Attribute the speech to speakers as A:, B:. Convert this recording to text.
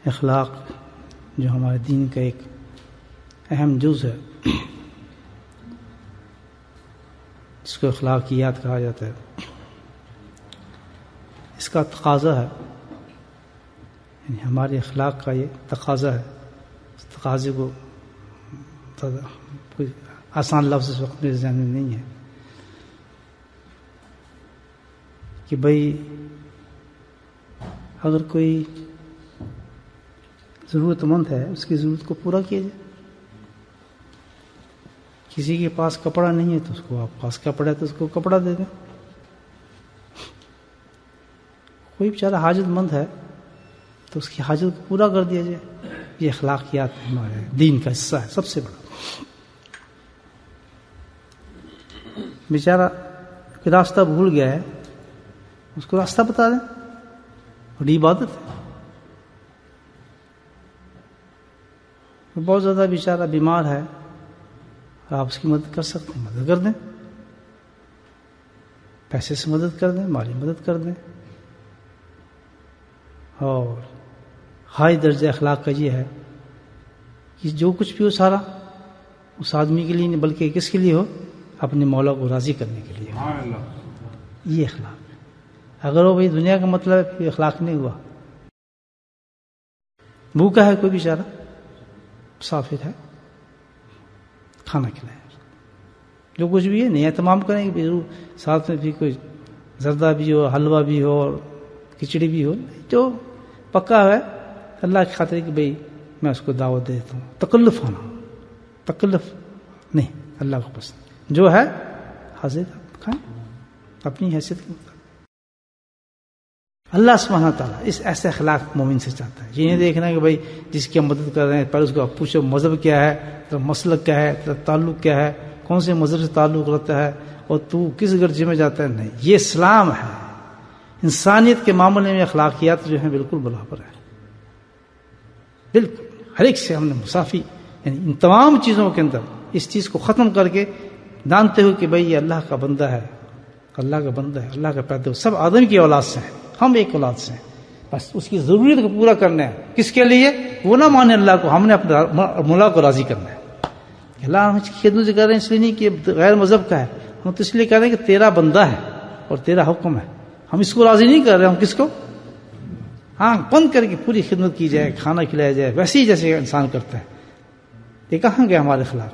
A: اخلاق جو ہمارے دین کا ایک اہم جز ہے، جس کو اخلاقیات کہا جاتا ہے، اس کا تقاضا ہے، یعنی ہمارے اخلاق کا یہ تقاضا ہے. اس تقاضے کو کوئی آسان لفظ اس وقت میرے ذہن میں نہیں ہے کہ بھئی اگر کوئی ضرورت مند ہے اس کی ضرورت کو پورا کیا جائے. کسی کے پاس کپڑا نہیں ہے تو اس کو، آپ پاس کپڑا ہے تو اس کو کپڑا دے دیں. کوئی بیچارہ حاجت مند ہے تو اس کی حاجت کو پورا کر دیا جائے. یہ اخلاقیات ہمارے دین کا حصہ ہے سب سے بڑا. بیچارہ کوئی راستہ بھول گیا ہے، اس کو راستہ بتا دیں، بڑی عبادت ہے. بہت زیادہ بیچارہ بیمار ہے، آپ اس کی مدد کر سکتے ہیں، مدد کر دیں. پیسے سے مدد کر دیں، مالی مدد کر دیں. اور ہائی درجہ اخلاق کا یہ ہے کہ جو کچھ بھی ہو سارا اس آدمی کے لیے نہیں بلکہ کس کے لیے ہو، اپنے مولا کو راضی کرنے کے لیے. یہ اخلاق ہے. اگر وہ بھائی دنیا کا مطلب ہے پھر اخلاق نہیں ہوا. بھوکا ہے کوئی بیچارہ، مسافر ہے، کھانا کھلائیں، جو کچھ بھی ہے نہیں اہتمام کریں کہ ساتھ میں بھی کوئی زردہ بھی ہو، حلوہ بھی ہو اور کھچڑی بھی ہو، جو پکا ہے اللہ کی خاطر کہ بھئی میں اس کو دعوت دے دیتا ہوں. تکلف ہونا، تکلف نہیں، اللہ کو پسند جو ہے حاضر کھائیں اپنی حیثیت کے مطابق. اللہ سبحانہ تعالیٰ اس ایسے اخلاق مومن سے چاہتا ہے. یہ نہیں دیکھنا کہ بھئی جس کی ہم مدد کر رہے ہیں پہلے اس کو پوچھو مذہب کیا ہے، تیرا مسلک کیا ہے، تیرا تعلق کیا ہے، کون سے مذہب سے تعلق رکھتا ہے اور تو کس گرجے میں جاتا ہے. نہیں، یہ اسلام ہے. انسانیت کے معاملے میں اخلاقیات جو ہیں بالکل برابر ہے. بالکل ہر ایک سے ہم نے مساوی، یعنی ان تمام چیزوں کے اندر اس چیز کو ختم کر کے جانتے ہو کہ بھئی یہ اللہ کا بندہ ہے، اللہ کا بندہ ہے، اللہ کا پیدا. سب آدم کی اولاد سے ہیں، ہم ایک اولاد سے ہیں. بس اس کی ضرورت کو پورا کرنا ہے. کس کے لیے؟ وہ نہ مانے اللہ کو، ہم نے اپنے مولا کو راضی کرنا ہے. اللہ ہم اس کی خدمت کر رہے ہیں اس لیے نہیں کہ غیر مذہب کا ہے، ہم تو اس لیے کہہ رہے ہیں کہ تیرا بندہ ہے اور تیرا حکم ہے. ہم اس کو راضی نہیں کر رہے. ہم کس کو؟ آنکھ بند کر کے پوری خدمت کی جائے، کھانا کھلایا جائے ویسے ہی جیسے انسان کرتا ہے. یہ کہاں گیا ہمارے خلاف؟